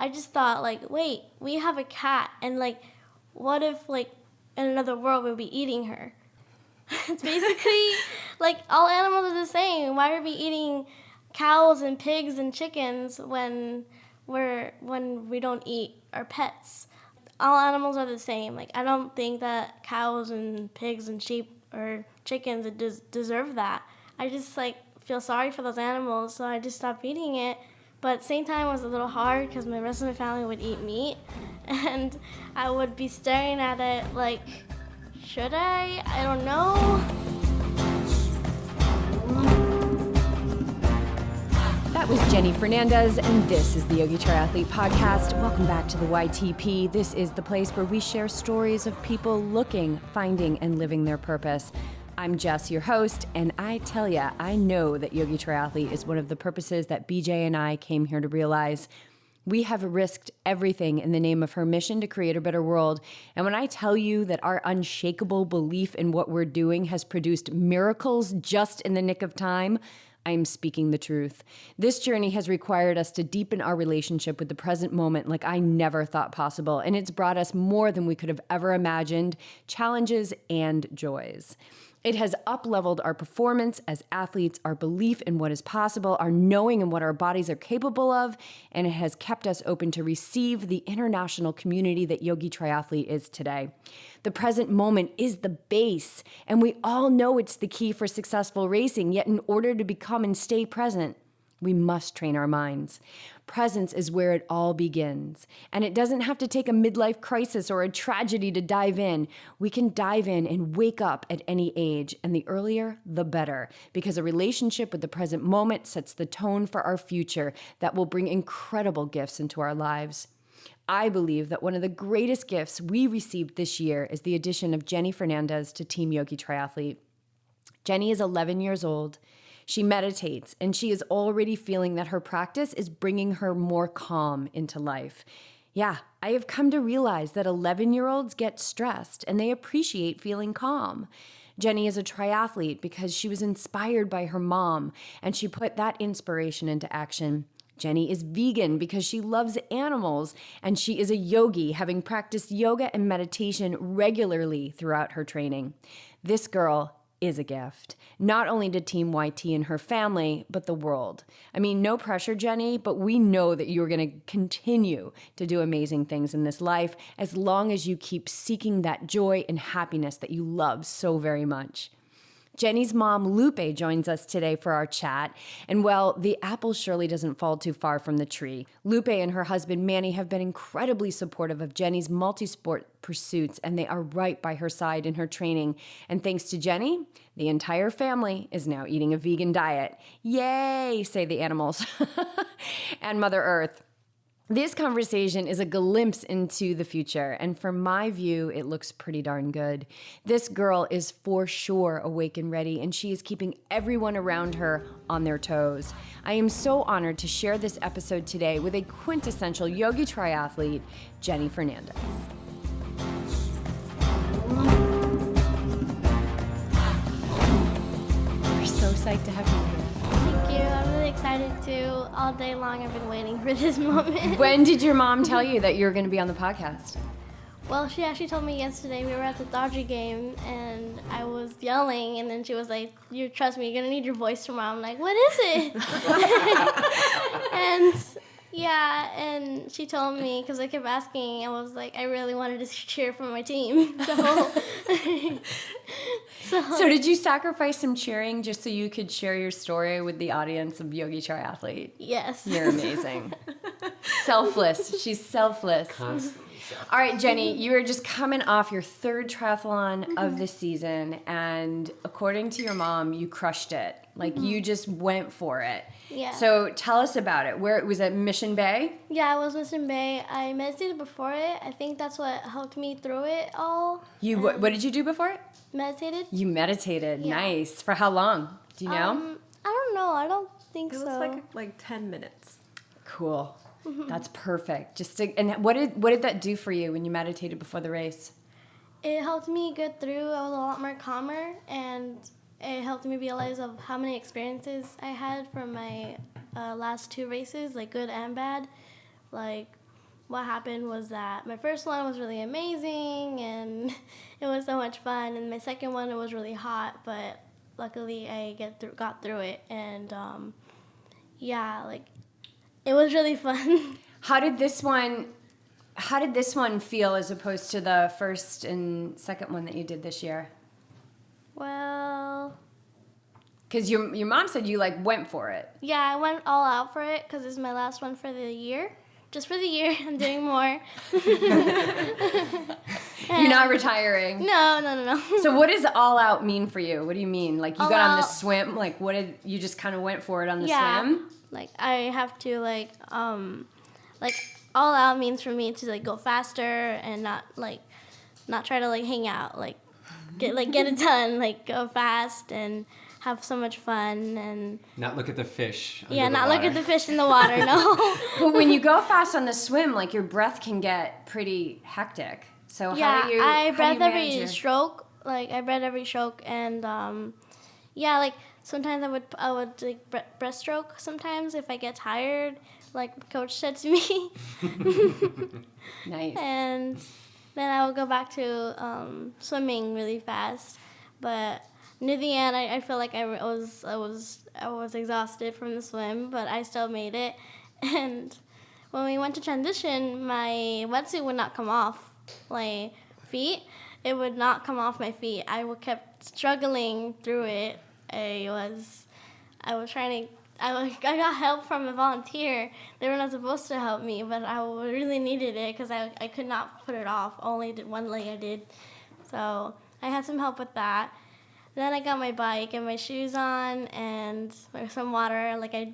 I just thought, like, wait, we have a cat, and, like, what if, like, in another world we'll be eating her? It's basically, like, all animals are the same. Why are we eating cows and pigs and chickens when we don't eat our pets? All animals are the same. Like, I don't think that cows and pigs and sheep or chickens deserve that. I just, like, feel sorry for those animals, so I just stopped eating it. But at the same time, it was a little hard because the rest of my family would eat meat, and I would be staring at it like, should I? I don't know. That was Jenny Fernandez, and this is the Yogi Triathlete podcast. Welcome back to the YTP. This is the place where we share stories of people looking, finding, and living their purpose. I'm Jess, your host, and I tell ya, I know that Yogi Triathlete is one of the purposes that BJ and I came here to realize. We have risked everything in the name of her mission to create a better world. And when I tell you that our unshakable belief in what we're doing has produced miracles just in the nick of time, I'm speaking the truth. This journey has required us to deepen our relationship with the present moment like I never thought possible, and it's brought us more than we could have ever imagined, challenges and joys. It has up-leveled our performance as athletes, our belief in what is possible, our knowing in what our bodies are capable of, and it has kept us open to receive the international community that Yogi Triathlete is today. The present moment is the base, and we all know it's the key for successful racing, yet in order to become and stay present, we must train our minds. Presence is where it all begins. And it doesn't have to take a midlife crisis or a tragedy to dive in. We can dive in and wake up at any age. And the earlier, the better. Because a relationship with the present moment sets the tone for our future that will bring incredible gifts into our lives. I believe that one of the greatest gifts we received this year is the addition of Jenny Fernandez to Team Yogi Triathlete. Jenny is 11 years old. She meditates, and she is already feeling that her practice is bringing her more calm into life. Yeah, I have come to realize that 11-year-olds get stressed, and they appreciate feeling calm. Jenny is a triathlete because she was inspired by her mom, and she put that inspiration into action. Jenny is vegan because she loves animals, and she is a yogi, having practiced yoga and meditation regularly throughout her training. This girl is a gift, not only to Team YT and her family, but the world. I mean, no pressure, Jenny, but we know that you're going to continue to do amazing things in this life as long as you keep seeking that joy and happiness that you love so very much. Jenny's mom, Lupe, joins us today for our chat. And well, the apple surely doesn't fall too far from the tree. Lupe and her husband, Manny, have been incredibly supportive of Jenny's multi-sport pursuits, and they are right by her side in her training. And thanks to Jenny, the entire family is now eating a vegan diet. Yay, say the animals. And Mother Earth. This conversation is a glimpse into the future, and from my view, it looks pretty darn good. This girl is for sure awake and ready, and she is keeping everyone around her on their toes. I am so honored to share this episode today with a quintessential yogi triathlete, Jenny Fernandez. We're so psyched to have you here. Thank you. I'm really excited too. All day long I've been waiting for this moment. When did your mom tell you that you were going to be on the podcast? Well, she actually told me yesterday. We were at the Dodger game and I was yelling, and then she was like, "You trust me, you're going to need your voice tomorrow." I'm like, "What is it?" And yeah, and she told me, because I kept asking, I was like, I really wanted to cheer for my team. So did you sacrifice some cheering just so you could share your story with the audience of Yogi Triathlete? Yes. You're amazing. Selfless. She's selfless. Constantly. All right, Jenny, you were just coming off your third triathlon of the season, and according to your mom, you crushed it. Like, you just went for it. Yeah. So tell us about it. Where was it? Mission Bay? Yeah, I was Mission Bay. I meditated before it. I think that's what helped me through it all. What did you do before it? Meditated. You meditated. Yeah. Nice. For how long? Do you know? I don't know. I don't think It so. was like 10 minutes. Cool. That's perfect. And what did that do for you when you meditated before the race? It helped me get through. I was a lot more calmer, and it helped me realize of how many experiences I had from my last two races, like good and bad. Like what happened was that my first one was really amazing and it was so much fun, and my second one, it was really hot, but luckily I got through it, and it was really fun. How did this one feel as opposed to the first and second one that you did this year? Well, because your mom said you like went for it. yeah, I went all out for it because it's my last one for the year. Just for the year, I'm doing more. You're not retiring. No. So what does all out mean for you? What do you mean? Like you All got on the out- swim? Like what did you just kind of went for it on the Yeah. swim? Like I have to all out means for me to like go faster and not try to like hang out, like get it done, like go fast and have so much fun and Not look at the fish. look at the fish in the water. No. But when you go fast on the swim, like your breath can get pretty hectic. So Yeah, how do you I breathe manage every your... stroke. Like I breathe every stroke, and like sometimes I would like breaststroke sometimes if I get tired. Like coach said to me. Nice. And then I would go back to swimming really fast, but near the end, I feel like I was exhausted from the swim, but I still made it. And when we went to transition, my wetsuit would not come off my feet. It would not come off my feet. I kept struggling through it. I got help from a volunteer. They were not supposed to help me, but I really needed it because I could not put it off. Only did one leg I did. So I had some help with that. Then I got my bike and my shoes on and some water. Like I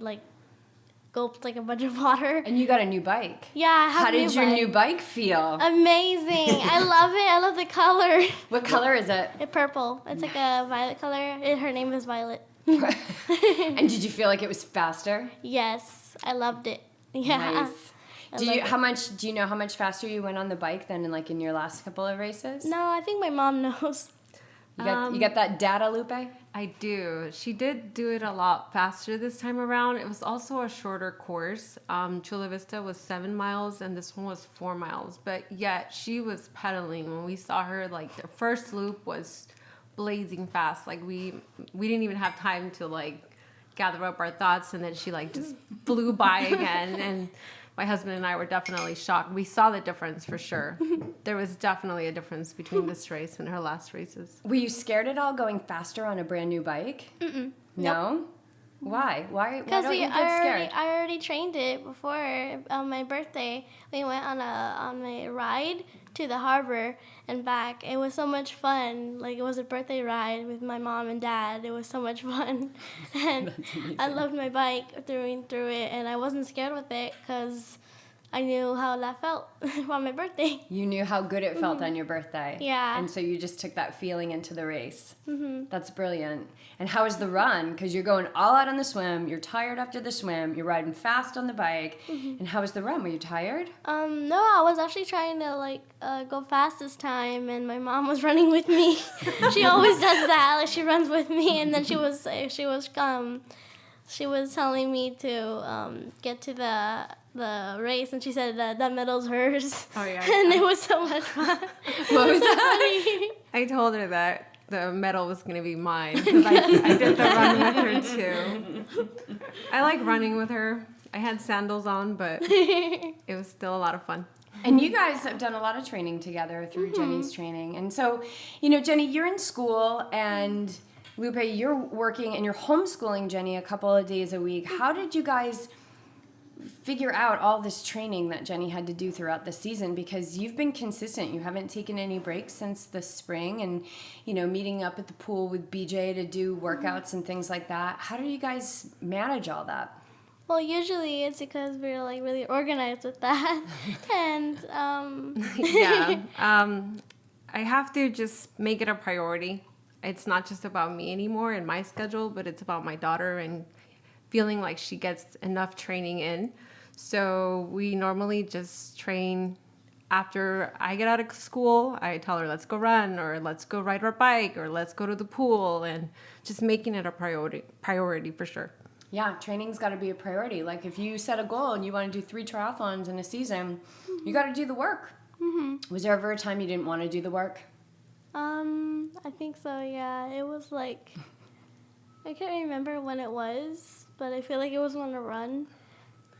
gulped like a bunch of water. And you got a new bike. Yeah, I have How a new did your bike. new bike feel? Amazing. I love it. I love the color. What color is it? It's purple. It's like a violet color. Her name is Violet. And did you feel like it was faster? Yes, I loved it. Yeah. Nice. I Do love you know how much faster you went on the bike than in your last couple of races? No, I think my mom knows. You got that data, Lupe? I do. She did do it a lot faster this time around. It was also a shorter course. Chula Vista was 7 miles and this one was 4 miles. But yet she was pedaling. When we saw her, like the first loop was blazing fast. Like we didn't even have time to like gather up our thoughts, and then she like just flew by again. And my husband and I were definitely shocked. We saw the difference for sure. There was definitely a difference between this race and her last races. Were you scared at all going faster on a brand new bike? Mm-mm. No? Why? Why Because don't you get scared? I already trained it before on my birthday. We went on a ride to the harbor and back. It was so much fun. Like it was a birthday ride with my mom and dad. It was so much fun, and I loved my bike through it. And I wasn't scared with it because I knew how that felt on my birthday. You knew how good it felt on your birthday. Yeah. And so you just took that feeling into the race. Mm-hmm. That's brilliant. And how was the run? Because you're going all out on the swim. You're tired after the swim. You're riding fast on the bike. Mm-hmm. And how was the run? Were you tired? No, I was actually trying to go fast this time, and my mom was running with me. She always does that. Like she runs with me, and then she was telling me to get to the race, and she said that medal's hers. Oh, yeah. And it was so much fun. What was that? I told her that the medal was going to be mine because I did the run with her too. I like running with her. I had sandals on, but it was still a lot of fun. And you guys have done a lot of training together through Jenny's training. And so, Jenny, you're in school, and Lupe, you're working and you're homeschooling Jenny a couple of days a week. How did you guys figure out all this training that Jenny had to do throughout the season? Because you've been consistent. You haven't taken any breaks since the spring, and, meeting up at the pool with BJ to do workouts and things like that. How do you guys manage all that? Well, usually it's because we're really organized with that, and Yeah. I have to just make it a priority. It's not just about me anymore and my schedule, but it's about my daughter and feeling like she gets enough training in. So we normally just train after I get out of school. I tell her, let's go run, or let's go ride our bike, or let's go to the pool, and just making it a priority for sure. Yeah, training's got to be a priority. Like if you set a goal and you want to do 3 triathlons in a season, you got to do the work. Was there ever a time you didn't want to do the work? I think so, yeah. It was like, I can't remember when it was, but I feel like it was on a run.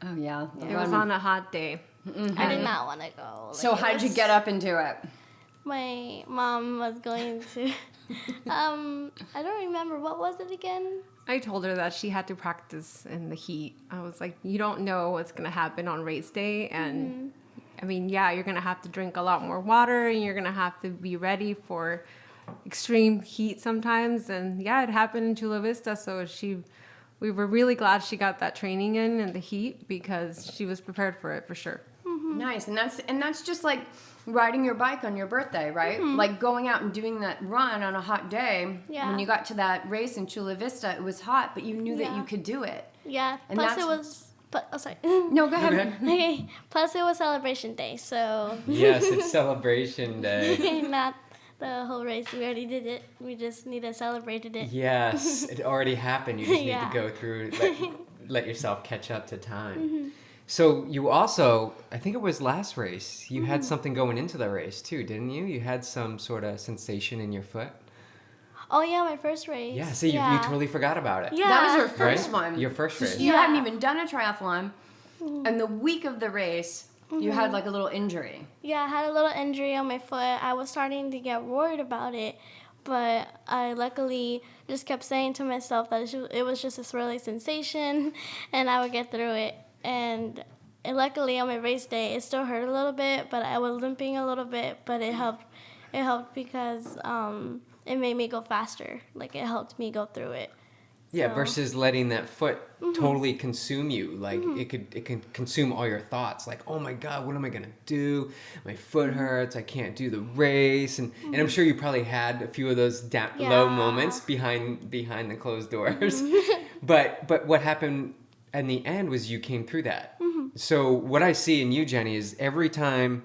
Oh, yeah. It was on a hot day. I did not want to go. Like, So how'd you get up and do it? My mom was going to, I don't remember, what was it again? I told her that she had to practice in the heat. I was like, you don't know what's going to happen on race day. And I mean, yeah, you're going to have to drink a lot more water and you're going to have to be ready for extreme heat sometimes. And yeah, it happened in Chula Vista. So we were really glad she got that training in the heat because she was prepared for it for sure. Nice. And that's just like riding your bike on your birthday, right? Like going out and doing that run on a hot day. Yeah. When you got to that race in Chula Vista, it was hot, but you knew that you could do it. Yeah, And plus that's- it was, sorry. No, go ahead. Okay, plus it was celebration day, so Yes, it's celebration day. not the whole race. We already did it. We just need to celebrated it. Yes, it already happened. You just need Yeah. to go through, let yourself catch up to time. So you also, I think it was last race, you had something going into the race too, didn't you? You had some sort of sensation in your foot. Oh yeah, my first race. Yeah, so you totally forgot about it. Yeah. That was your Right? first one. Your first race. You Yeah. hadn't even done a triathlon, and the week of the race, you had like a little injury. Yeah, I had a little injury on my foot. I was starting to get worried about it, but I luckily just kept saying to myself that it was just a swirling sensation, and I would get through it. And luckily on my race day, it still hurt a little bit, but I was limping a little bit, but it helped. It helped because it made me go faster. Like it helped me go through it. Yeah, So- versus letting that foot totally consume you. Like it can consume all your thoughts. Like, oh my God, what am I gonna do? My foot hurts. I can't do the race. And I'm sure you probably had a few of those low Yeah. moments behind the closed doors. But what happened in the end was you came through that. So what I see in you, Jenny, is every time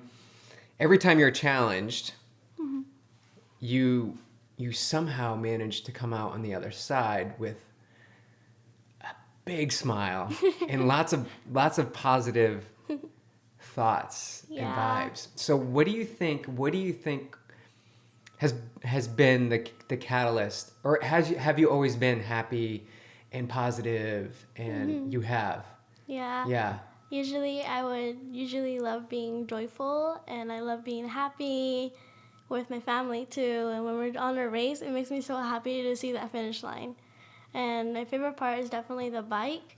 you're challenged, you somehow manage to come out on the other side with a big smile and lots of positive thoughts and Yeah. vibes. So what do you think has been the catalyst, or have you always been happy and positive and you have? Yeah. Yeah. Usually I would love being joyful, and I love being happy with my family too. And when we're on a race, it makes me so happy to see that finish line. And my favorite part is definitely the bike.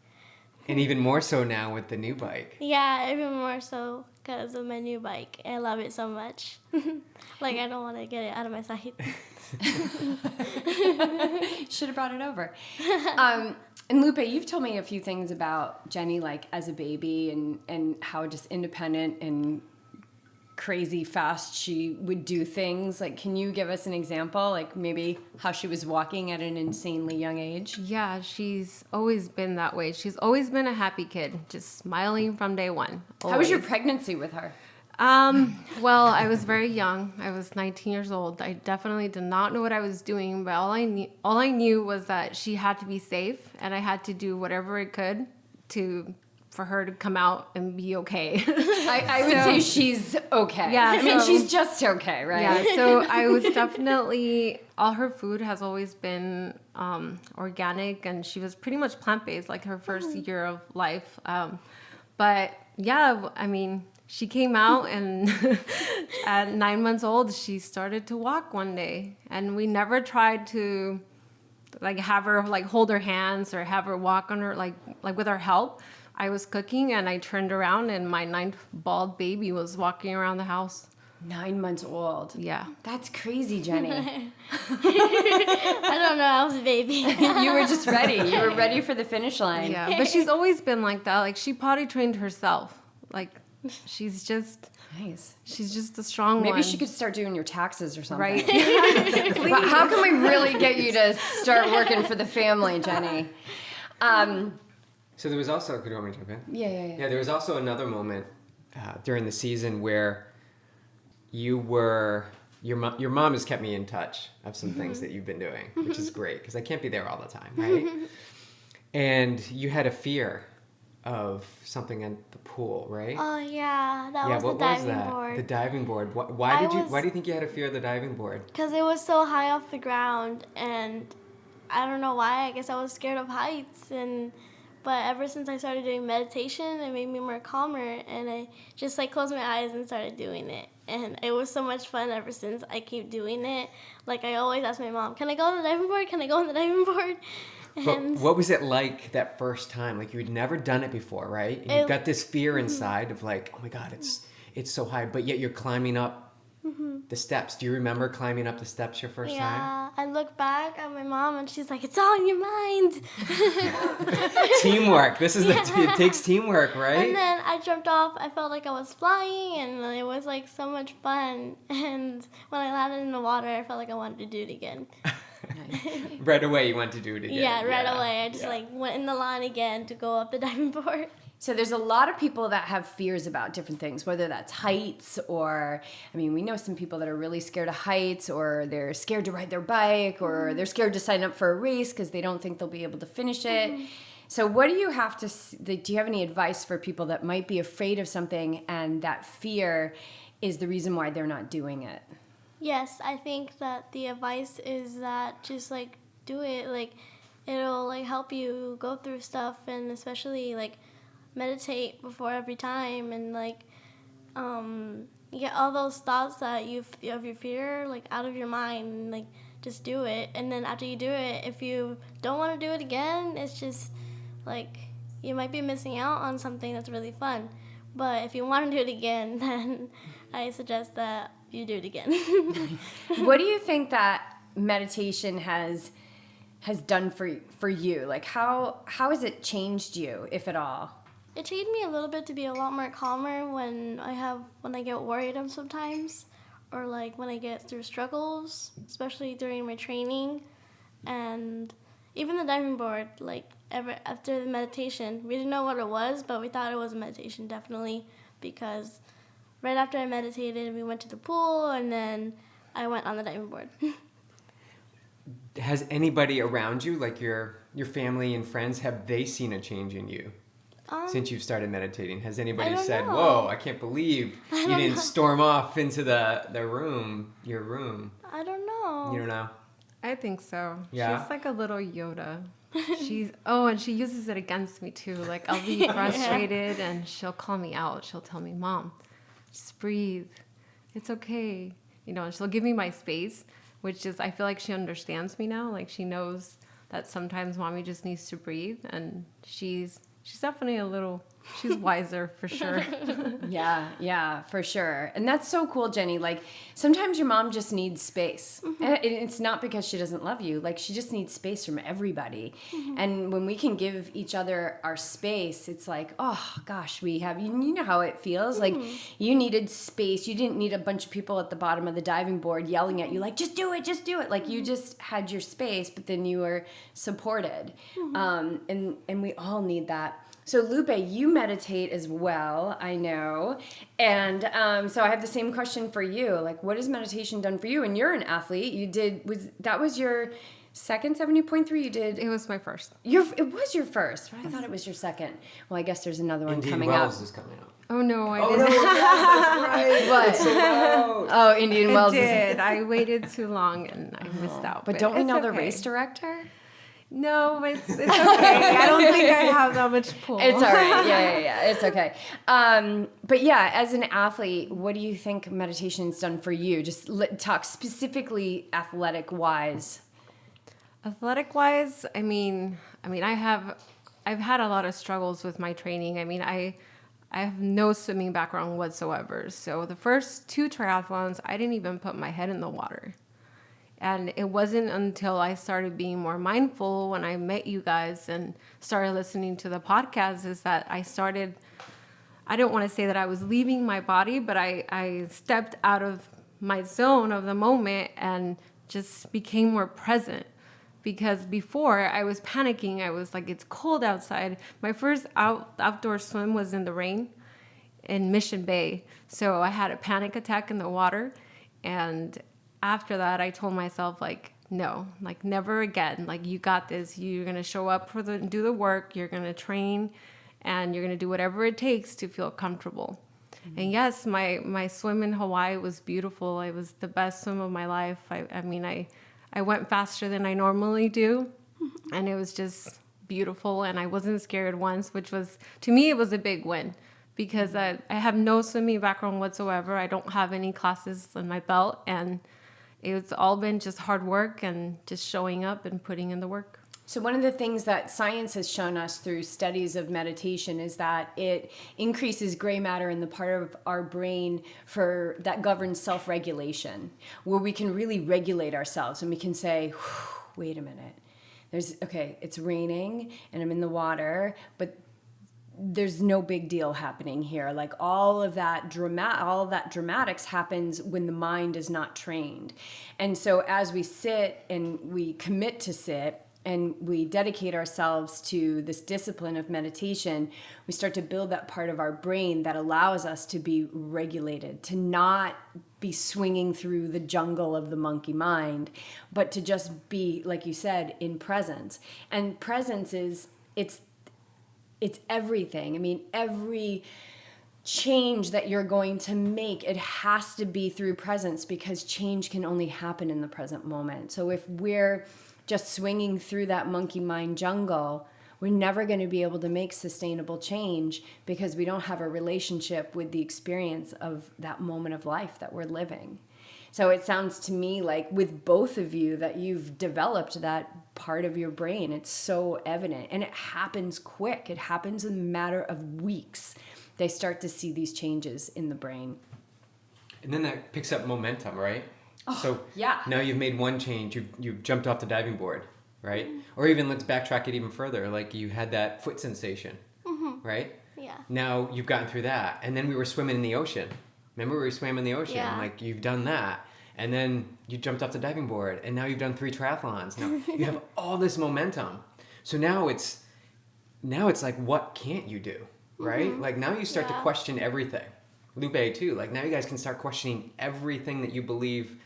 And even more so now with the new bike. Yeah, even more so because of my new bike. I love it so much. Like I don't want to get it out of my sight. Should have brought it over. And Lupe, you've told me a few things about Jenny, like as a baby, and how just independent and crazy fast she would do things. Like, can you give us an example? Like maybe how she was walking at an insanely young age? Yeah, she's always been that way. She's always been a happy kid, just smiling from day one. How was your always. pregnancy with her? Well, I was very young. I was 19 years old. I definitely did not know what I was doing, but all I knew was that she had to be safe, and I had to do whatever I could for her to come out and be okay. I would say she's okay. Yeah, I mean, so- she's just okay, right? Yeah, so I was definitely, all her food has always been organic, and she was pretty much plant-based, like her first year of life. But yeah, I mean, she came out, and at 9 months old, she started to walk one day, and we never tried to like have her like hold her hands or have her walk on her like with our help. I was cooking, and I turned around, and my 9th bald baby was walking around the house. 9 months old. Yeah. That's crazy, Jenny. I don't know, I was a baby. You were just ready. You were ready for the finish line. Yeah, but she's always been like that. Like she potty trained herself. Like she's just Nice. a strong one. Maybe she could start doing your taxes or something. Right. But how can we really get you to start working for the family, Jenny? So there was also, could you want me to jump in? Yeah. Yeah, there was also another moment during the season where your mom has kept me in touch of some things that you've been doing, which is great because I can't be there all the time, right? and you had a fear of something in the pool, right? Oh yeah, that Yeah, was what the was diving that? board. The diving board. Why I do you think you had a fear of the diving board? Because it was so high off the ground, and I don't know why. I guess I was scared of heights, but ever since I started doing meditation, it made me more calmer, and I just like closed my eyes and started doing it, and it was so much fun ever since. I keep doing it. Like I always ask my mom, "Can I go on the diving board? Can I go on the diving board?" But what was it like that first time? Like you'd never done it before, right? And you've got this fear inside of like, oh my God, it's so high, but yet you're climbing up the steps. Do you remember climbing up the steps your first time? Yeah, I look back at my mom and she's like, "It's all in your mind." Teamwork. It takes teamwork, right? And then I jumped off. I felt like I was flying, and it was like so much fun. And when I landed in the water, I felt like I wanted to do it again. Right away, you want to do it again. Yeah, right away. I just like went in the line again to go up the diving board. So there's a lot of people that have fears about different things, whether that's heights or, I mean, we know some people that are really scared of heights, or they're scared to ride their bike, or they're scared to sign up for a race because they don't think they'll be able to finish it. So what do you have to, do you have any advice for people that might be afraid of something and that fear is the reason why they're not doing it? Yes, I think that the advice is that just like do it. Like it'll like help you go through stuff, and especially like meditate before every time, and like get all those thoughts that you of your fear like out of your mind, and like just do it. And then after you do it, if you don't want to do it again, it's just like you might be missing out on something that's really fun. But if you want to do it again, then I suggest that you do it again. What do you think that meditation has done for you? Like how has it changed you, if at all? It changed me a little bit to be a lot more calmer when I get worried sometimes, or like when I get through struggles, especially during my training, and even the diving board. Like after the meditation, we didn't know what it was, but we thought it was a meditation definitely, because right after I meditated, we went to the pool, and then I went on the diving board. Has anybody around you, like your family and friends, have they seen a change in you since you've started meditating? Has anybody said, know. "Whoa, I can't believe you didn't storm off into your room"? I don't know. You don't know? I think so. Yeah? She's like a little Yoda. And she uses it against me too. Like I'll be frustrated and she'll call me out. She'll tell me, "Mom, just breathe. It's okay." And she'll give me my space, which is, I feel like she understands me now. Like she knows that sometimes mommy just needs to breathe, and she's definitely she's wiser for sure. Yeah, for sure. And that's so cool, Jenny. Like sometimes your mom just needs space. And it's not because she doesn't love you. Like she just needs space from everybody. And when we can give each other our space, it's like, oh gosh, we have, you know how it feels. Like you needed space. You didn't need a bunch of people at the bottom of the diving board yelling at you like, just do it. Like you just had your space, but then you were supported. And we all need that. So Lupe, you meditate as well, I know. And so I have the same question for you. Like, what has meditation done for you? And you're an athlete. That was your second 70.3 you did? It was my first. It was your first. I thought it was your second. Well, I guess there's another one Indian coming Wells up. is coming up. Oh no, I didn't. Yes, that's right. What? Oh, Indian Wells. I waited too long and I missed out. But don't we it's know the okay. race director? No, it's okay. I don't think I have that much pull. It's all right. Yeah. It's okay. But yeah, as an athlete, what do you think meditation's done for you? Just talk specifically athletic-wise. Athletic-wise, I mean, I've had a lot of struggles with my training. I mean, I have no swimming background whatsoever. So the first 2 triathlons, I didn't even put my head in the water. And it wasn't until I started being more mindful when I met you guys and started listening to the podcast is that I don't want to say that I was leaving my body, but I stepped out of my zone of the moment and just became more present. Because before I was panicking, I was like, it's cold outside. My first outdoor swim was in the rain in Mission Bay. So I had a panic attack in the water, and after that, I told myself, like, no, like never again. Like you got this. You're going to show up do the work. You're going to train and you're going to do whatever it takes to feel comfortable. And yes, my swim in Hawaii was beautiful. It was the best swim of my life. I went faster than I normally do, and it was just beautiful. And I wasn't scared once, which was, to me, it was a big win because I have no swimming background whatsoever. I don't have any classes on my belt, and it's all been just hard work and just showing up and putting in the work. So one of the things that science has shown us through studies of meditation is that it increases gray matter in the part of our brain that governs self-regulation, where we can really regulate ourselves and we can say, wait a minute, it's raining and I'm in the water, but there's no big deal happening here. Like all of that dramatics happens when the mind is not trained. And so as we sit and we commit to sit, and we dedicate ourselves to this discipline of meditation, we start to build that part of our brain that allows us to be regulated, to not be swinging through the jungle of the monkey mind, but to just be, like you said, in presence. And presence it's everything. I mean, every change that you're going to make, it has to be through presence, because change can only happen in the present moment. So if we're just swinging through that monkey mind jungle, we're never going to be able to make sustainable change because we don't have a relationship with the experience of that moment of life that we're living. So it sounds to me like with both of you that you've developed that part of your brain. It's so evident, and it happens quick. It happens in a matter of weeks. They start to see these changes in the brain. And then that picks up momentum, right? Oh, so yeah. Now you've made one change. You've jumped off the diving board, right? Or even let's backtrack it even further. Like you had that foot sensation, right? Yeah. Now you've gotten through that, and then we were swimming in the ocean. Remember we swam in the ocean? Yeah. Like you've done that, and then you jumped off the diving board, and now you've done 3 triathlons. Now you have all this momentum. So now it's like, what can't you do, right? Like now you start to question everything. Lupe too. Like now you guys can start questioning everything that you believe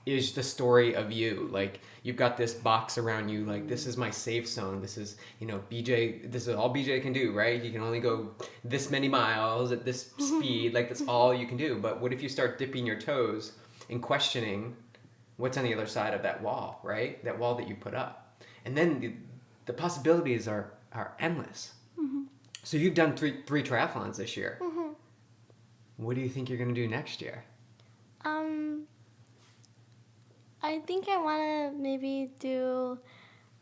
is the story of you. Like you've got this box around you, like this is my safe zone. This is, BJ, this is all BJ can do, right? You can only go this many miles at this speed, like that's all you can do. But what if you start dipping your toes and questioning what's on the other side of that wall, right? That wall that you put up. And then the possibilities are endless. So you've done three triathlons this year. What do you think you're going to do next year? I think I want to maybe do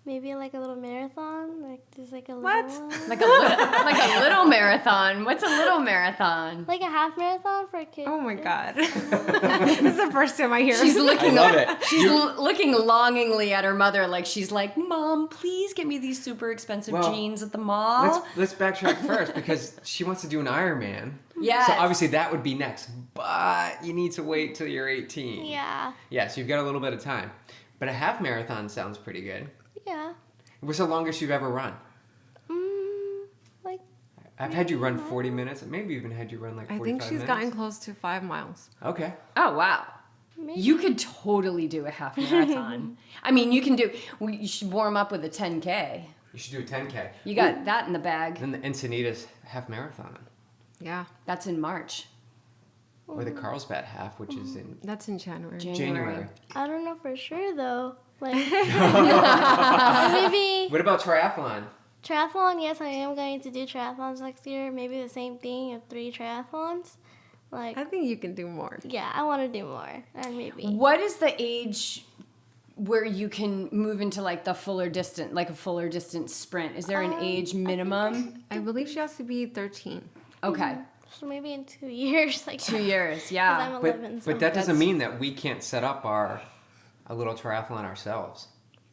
like a little marathon, like just like a little one. Like a little marathon. What's a little marathon? Like a half marathon for kids. Oh my God. This is the first time I hear She's it. looking I love it. She's looking longingly at her mother, like she's like, Mom, please get me these super expensive jeans at the mall. Let's backtrack first, because she wants to do an Ironman. Yes. So obviously that would be next, but you need to wait till you're 18. Yeah. Yeah, so you've got a little bit of time. But a half marathon sounds pretty good. Yeah. What's the longest you've ever run? Like. I've had you run 40 minutes. Maybe even had you run like 45 minutes. I think she's gotten close to 5 miles. Okay. Oh, wow. Maybe. You could totally do a half marathon. I mean, you should warm up with a 10K. You should do a 10K. You got that in the bag. Then the Encinitas half marathon. Yeah. That's in March. Or the Carlsbad half, which is in That's in January. January. I don't know for sure though. Like maybe What about triathlon? triathlon. Yes, I am going to do triathlons next year. Maybe the same thing of 3 triathlons. Like I think you can do more. yeah, I want to do more, and maybe. What is the age where you can move into like a fuller distance sprint? Is there an age minimum? I believe she has to be 13. Okay. So maybe in 2 years, like 2 years, 'cause yeah. I'm 11. But that doesn't mean that we can't set up a little triathlon ourselves.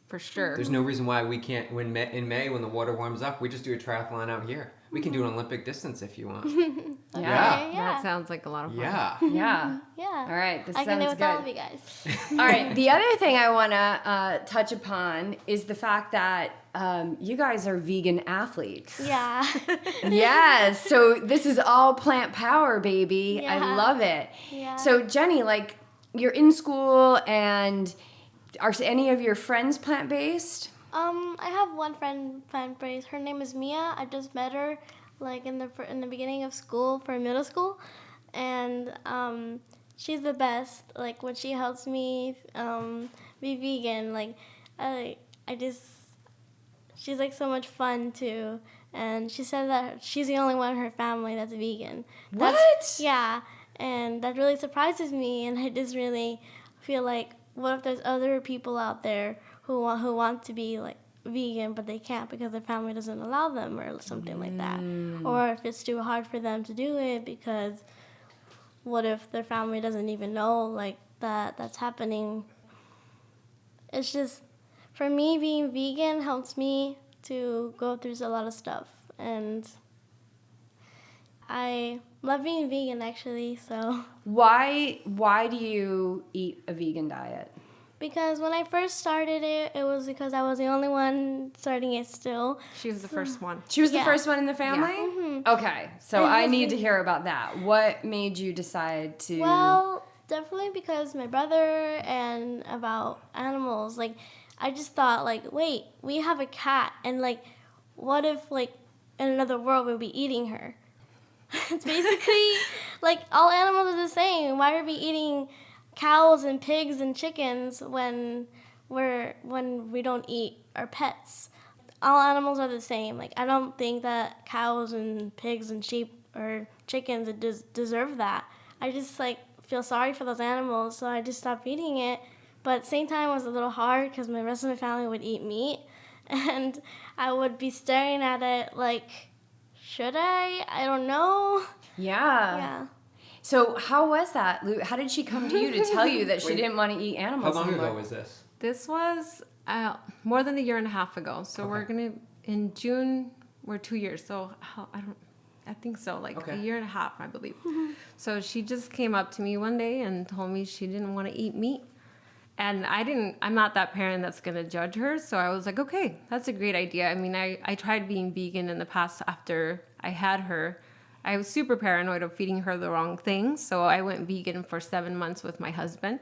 For sure. There's no reason why we can't. In May, when the water warms up, we just do a triathlon out here. We can do an Olympic distance if you want. Okay, Yeah. That sounds like a lot of fun. Yeah. Yeah. Yeah. All right, this I can do sounds with all of good. you guys. All right, the other thing I want to touch upon is the fact that you guys are vegan athletes. Yeah. Yes, so this is all plant power, baby. I Yeah. love it. Yeah. So Jenny, like you're in school and Are any of your friends plant-based? I have one friend plant-based. Her name is Mia. I just met her like in the beginning of school for middle school, and she's the best. Like when she helps me be vegan, like she's like so much fun too. And she said that she's the only one in her family that's vegan. Yeah, and that really surprises me, and I just really feel like, what if there's other people out there who want to be like vegan, but they can't because their family doesn't allow them or something like that, or if it's too hard for them to do it because what if their family doesn't even know like that's happening. It's just, for me, being vegan helps me to go through a lot of stuff, and I love being vegan actually. So Why do you eat a vegan diet? because when I first started it, it was because I was the only one starting it still. She was the first one. She was the Yeah. first one in the family? Mhm. Okay, so I need to hear about that. What made you decide to... Well, definitely because my brother and about animals. Like, I just thought, like, wait, we have a cat, and like, what if like in another world we'd be eating her? It's basically like all animals are the same. Why are we eating cows and pigs and chickens when we don't eat our pets? All animals are the same. Like, I don't think that cows and pigs and sheep or chickens deserve that. I just like feel sorry for those animals, so I just stopped eating it. But at the same time, it was a little hard because my rest of my family would eat meat, and I would be staring at it like, should I? I don't know. Yeah. So how was that, Lou? How did she come to you to tell you that she Wait. didn't want to eat animals How long anymore? ago was this? This was more than a year and a half ago. So we're gonna, in June, we're 2 years. So I think so, like a year and a half, I believe. So she just came up to me one day and told me she didn't want to eat meat. And I'm not that parent that's going to judge her. So I was like, okay, that's a great idea. I mean, I tried being vegan in the past after I had her. I was super paranoid of feeding her the wrong thing. So I went vegan for 7 months with my husband.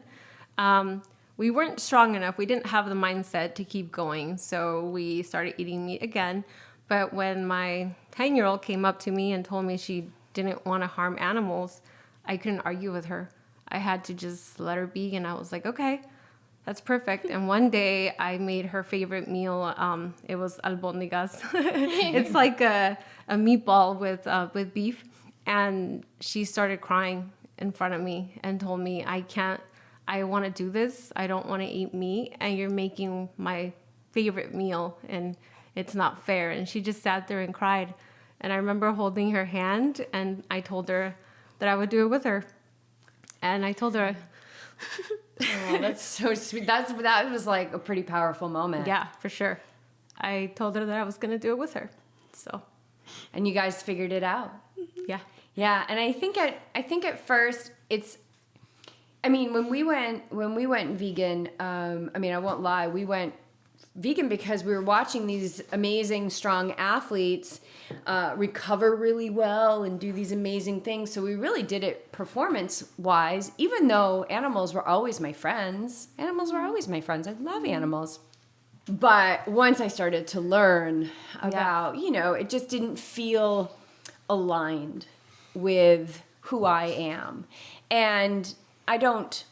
We weren't strong enough. We didn't have the mindset to keep going. So we started eating meat again. But when my 10-year-old came up to me and told me she didn't want to harm animals, I couldn't argue with her. I had to just let her be. And I was like, okay, that's perfect. And one day I made her favorite meal. It was albóndigas. It's like a meatball with beef. And she started crying in front of me and told me, I want to do this. I don't want to eat meat. And you're making my favorite meal. And it's not fair. And she just sat there and cried. And I remember holding her hand, and I told her that I would do it with her. And I told her... Oh, that's so sweet. That was like a pretty powerful moment. Yeah, for sure. I told her that I was going to do it with her. So, And you guys figured it out. yeah. Yeah, and I think at first when we went vegan, I won't lie, we went vegan because we were watching these amazing, strong athletes recover really well and do these amazing things. So we really did it performance-wise, even though animals were always my friends. I love animals. But once I started to learn about, it just didn't feel aligned with who I am. And I don't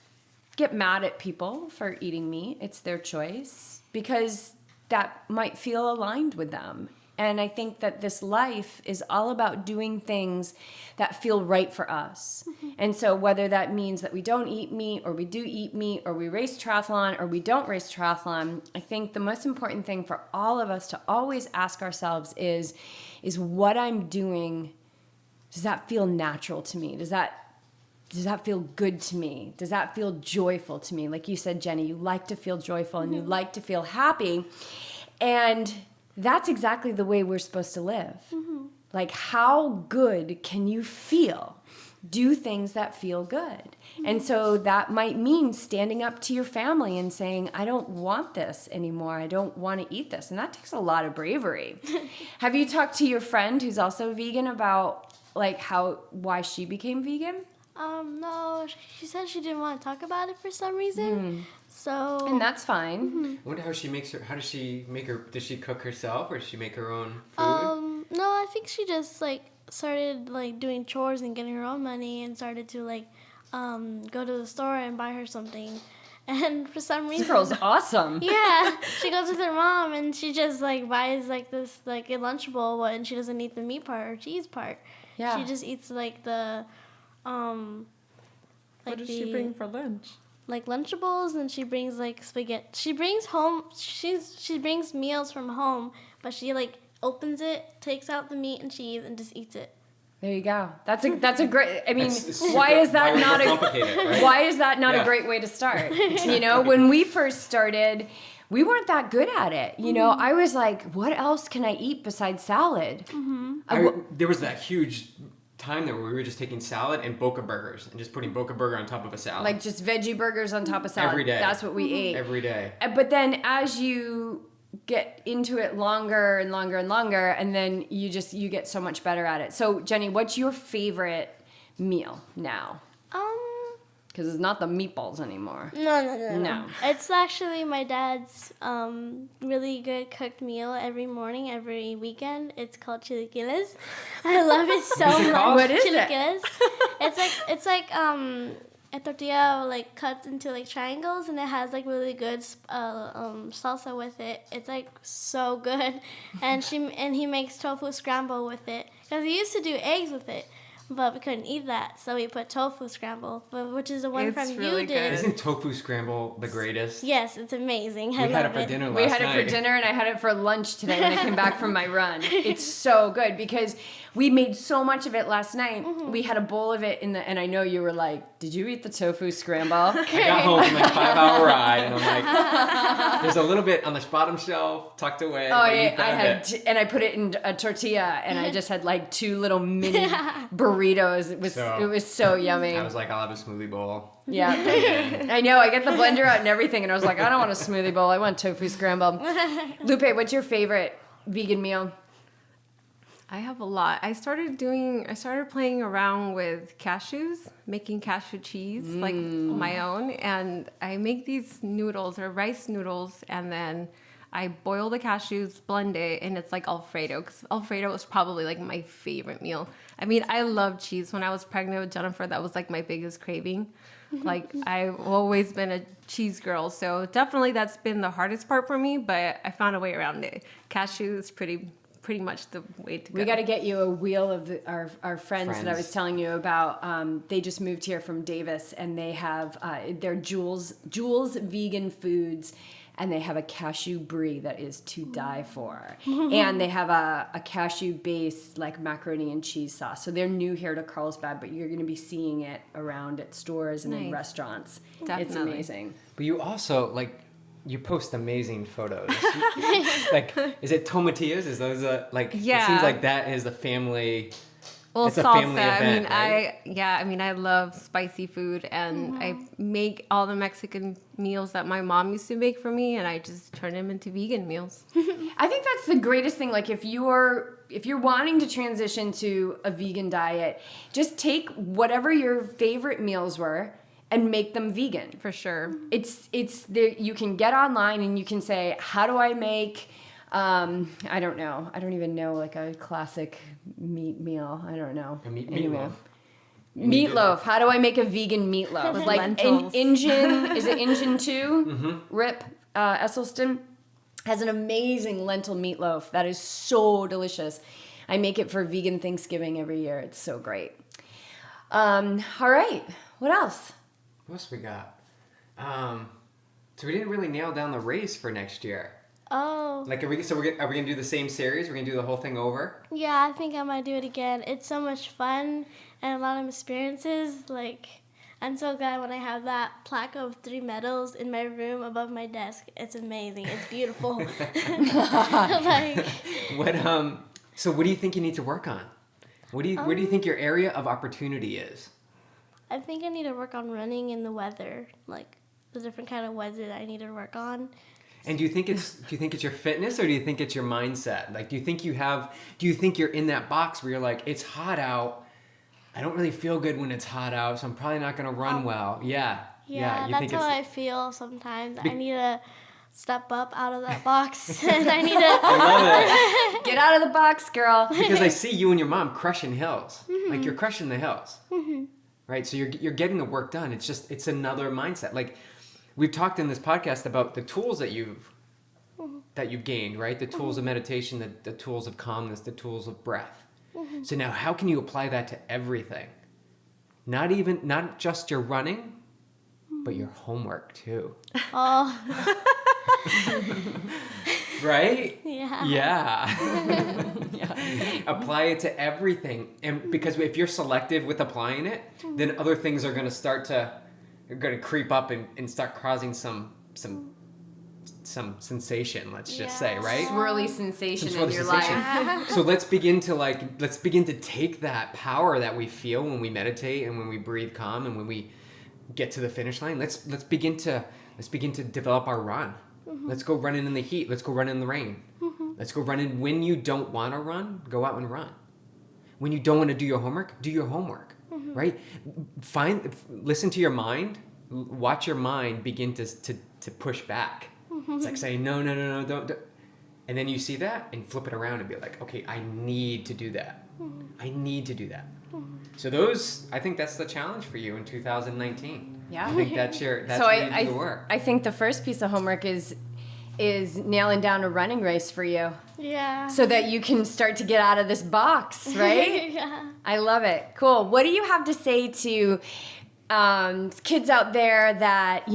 get mad at people for eating meat. It's their choice, because that might feel aligned with them. And I think that this life is all about doing things that feel right for us. Mm-hmm. And so whether that means that we don't eat meat, or we do eat meat, or we race triathlon, or we don't race triathlon, I think the most important thing for all of us to always ask ourselves is what I'm doing, does that feel natural to me? Does that feel good to me? Does that feel joyful to me? Like you said, Jenny, you like to feel joyful and you like to feel happy. And that's exactly the way we're supposed to live. Mm-hmm. Like, how good can you feel? Do things that feel good. Mm-hmm. And so that might mean standing up to your family and saying, I don't want this anymore. I don't want to eat this. And that takes a lot of bravery. Have you talked to your friend who's also vegan about like why she became vegan? No, she said she didn't want to talk about it for some reason. So. And that's fine. I wonder how she makes her. How does she make her? Does she cook herself, or does she make her own food? No, I think she just like started like doing chores and getting her own money and started to like go to the store and buy her something. And for some reason, This girl's awesome. yeah, she goes with her mom and she just like buys like this like a Lunchable, and she doesn't eat the meat part or cheese part. Yeah. She just eats like the like What does she bring for lunch? like Lunchables, and she brings like spaghetti. She brings home. She brings meals from home, but she like opens it, takes out the meat and cheese, and just eats it. There you go. That's a great. I mean, It's why is that why not overcomplicate it, right? why is that not Yeah. a great way to start? You know, when we first started, we weren't that good at it. You know, I was like, what else can I eat besides salad? There was that huge time there where we were just taking salad and Boca burgers and just putting Boca burger on top of a salad. Like just veggie burgers on top of salad. Every day. That's what we ate. Every day. But then as you get into it longer and longer and longer, and then you get so much better at it. So Jenny, what's your favorite meal now? Because it's not the meatballs anymore. No. It's actually my dad's really good cooked meal every morning, every weekend. It's called chilaquiles. I love it so What's it much. called? What is it? Chilaquiles. It's like a tortilla like cut into like triangles, and it has like really good salsa with it. It's like so good, and he makes tofu scramble with it because he used to do eggs with it. But we couldn't eat that, so we put tofu scramble, which is the one It's from really you did. good. Isn't tofu scramble the greatest? Yes, it's amazing. I We had love it for dinner last We had night. it for dinner, and I had it for lunch today when I came back from my run. It's so good because we made so much of it last night. We had a bowl of it and I know you were like, "Did you eat the tofu scramble?" I got home from my 5-hour ride, and I'm like, there's a little bit on the bottom shelf tucked away. Oh but yeah, you I found had, it. and I put it in a tortilla, and I just had like 2 little mini burritos. It was so yummy. I was like, I'll have a smoothie bowl. Yeah, I know. I get the blender out and everything, and I was like, I don't want a smoothie bowl. I want tofu scramble. Lupe, what's your favorite vegan meal? I have a lot. I started playing around with cashews, making cashew cheese, like my own. And I make these noodles or rice noodles, and then I boil the cashews, blend it, and it's like Alfredo. Because Alfredo was probably like my favorite meal. I mean, I love cheese. When I was pregnant with Jennifer, that was like my biggest craving. Like I've always been a cheese girl. So definitely that's been the hardest part for me, but I found a way around it. Cashew is pretty much the way to go. We got to get you a wheel of our friends that I was telling you about. They just moved here from Davis, and they have their Jules vegan foods, and they have a cashew brie that is to die for, and they have a cashew based like macaroni and cheese sauce. So they're new here to Carlsbad, but you're going to be seeing it around at stores and in Nice. restaurants. It's Definitely. amazing. But you also you post amazing photos. Like, is it tomatillas? Is those like? Yeah. It seems like that is a family. Well, It's a salsa. family event, I mean, I love spicy food, and I make all the Mexican meals that my mom used to make for me, and I just turn them into vegan meals. I think that's the greatest thing. Like if you're wanting to transition to a vegan diet, just take whatever your favorite meals were and make them vegan. For sure. It's there. You can get online and you can say, how do I make? I don't know. I don't even know like a classic meat meal. I don't know. A Anyway. meatloaf. Meatloaf. How do I make a vegan meatloaf? With Like lentils. Engine, is it Engine 2? Rip Esselston has an amazing lentil meatloaf that is so delicious. I make it for vegan Thanksgiving every year. It's so great. All right. What else? What else we got? So we didn't really nail down the race for next year. Oh. Like, are we gonna do the same series? We're gonna do the whole thing over? Yeah, I think I might do it again. It's so much fun and a lot of experiences. Like, I'm so glad when I have that plaque of 3 medals in my room above my desk. It's amazing. It's beautiful. Like, So what do you think you need to work on? Where do you think your area of opportunity is? I think I need to work on running in the weather, like the different kind of weather that I need to work on. And do you think it's your fitness, or do you think it's your mindset? Like, do you think you're in that box where you're like, it's hot out, I don't really feel good when it's hot out, so I'm probably not going to run well. Yeah. Yeah, You that's think how it's, I feel sometimes. I need to step up out of that box, and I need to. I love it. Get out of the box, girl. Because I see you and your mom crushing hills. Like you're crushing the hills. Right? So you're getting the work done. It's another mindset. Like we've talked in this podcast about the tools that you've gained, right? The tools of meditation, the tools of calmness, the tools of breath. So now how can you apply that to everything? Not just your running, but your homework too. Oh, Right? yeah. Yeah. Yeah. Apply it to everything. And because if you're selective with applying it, then other things are going to creep up and start causing some sensation, let's just say, right? Swirly sensation Some in your life. So let's begin to take that power that we feel when we meditate and when we breathe calm and when we get to the finish line. Let's begin to develop our run. Let's go running in the heat. Let's go running in the rain. Let's go running when you don't want to run. Go out and run. When you don't want to do your homework, right? Listen to your mind. Watch your mind begin to push back. It's like saying no, don't. And then you see that and flip it around and be like, okay, I need to do that. I need to do that. So I think that's the challenge for you in 2019. Yeah. I think that's So where you do the work. I think the first piece of homework is nailing down a running race for you, Yeah. so that you can start to get out of this box, right? Yeah. I love it. Cool. What do you have to say to kids out there that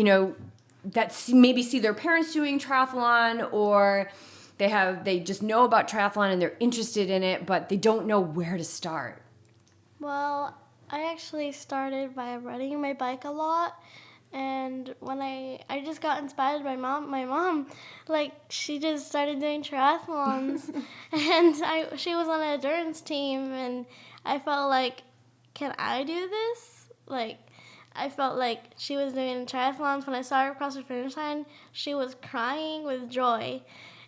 maybe see their parents doing triathlon, or they just know about triathlon and they're interested in it, but they don't know where to start? Well, I actually started by riding my bike a lot, and when I just got inspired by my mom, like she just started doing triathlons, and she was on an endurance team, and I felt like, can I do this? Like, I felt like she was doing triathlons. When I saw her across the finish line, she was crying with joy,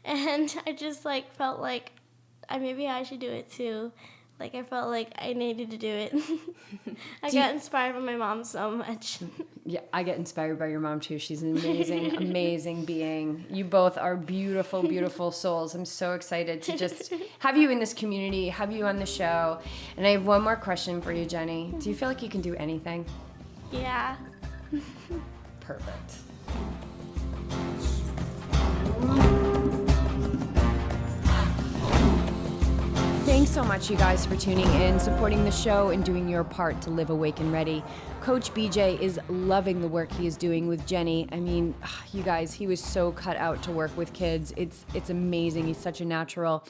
and I just felt like maybe I should do it too. Like, I felt like I needed to do it. I got inspired by my mom so much. Yeah, I get inspired by your mom too. She's an amazing, amazing being. You both are beautiful, beautiful souls. I'm so excited to just have you in this community, have you on the show. And I have one more question for you, Jenny. Do you feel like you can do anything? Yeah. Perfect. Thanks so much, you guys, for tuning in, supporting the show, and doing your part to live awake and ready. Coach BJ is loving the work he is doing with Jenny. I mean, you guys, he was so cut out to work with kids. It's amazing. He's such a natural.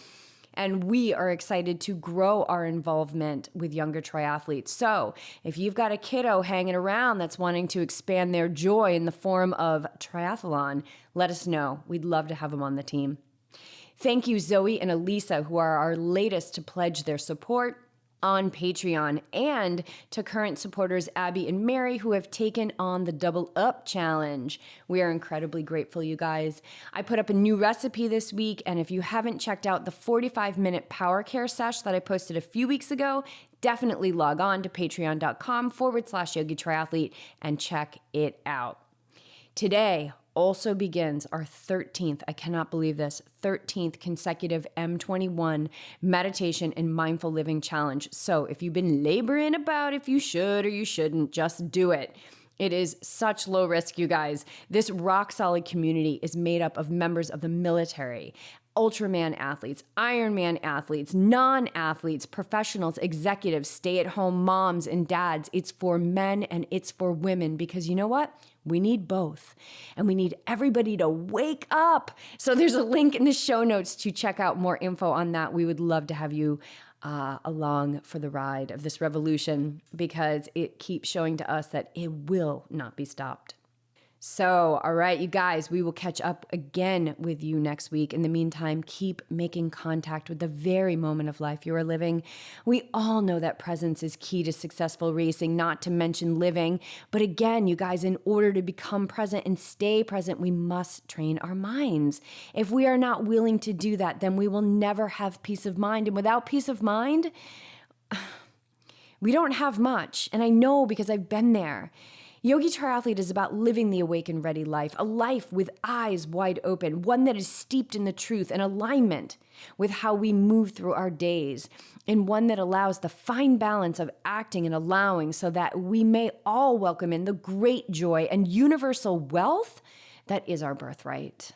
And we are excited to grow our involvement with younger triathletes. So if you've got a kiddo hanging around that's wanting to expand their joy in the form of triathlon, let us know. We'd love to have them on the team. Thank you, Zoe and Elisa, who are our latest to pledge their support on Patreon, and to current supporters Abby and Mary, who have taken on the Double Up Challenge. We are incredibly grateful, you guys. I put up a new recipe this week, and if you haven't checked out the 45-minute Power Care sesh that I posted a few weeks ago, definitely log on to patreon.com/YogiTriathlete and check it out. Today also begins our 13th, I cannot believe this, 13th consecutive M21 meditation and mindful living challenge. So if you've been laboring about if you should or you shouldn't, just do it. It is such low risk, you guys. This rock solid community is made up of members of the military, Ultraman athletes, Ironman athletes, non-athletes, professionals, executives, stay-at-home moms and dads. It's for men and it's for women, because you know what? We need both. And we need everybody to wake up. So there's a link in the show notes to check out more info on that. We would love to have you along for the ride of this revolution, because it keeps showing to us that it will not be stopped. So, all right, you guys, we will catch up again with you next week. In the meantime, keep making contact with the very moment of life you are living. We all know that presence is key to successful racing, not to mention living. But again, you guys, in order to become present and stay present, we must train our minds. If we are not willing to do that, then we will never have peace of mind. And without peace of mind, We don't have much, and I know because I've been there. Yogi Triathlete is about living the awakened, ready life, a life with eyes wide open, one that is steeped in the truth and alignment with how we move through our days, and one that allows the fine balance of acting and allowing so that we may all welcome in the great joy and universal wealth that is our birthright.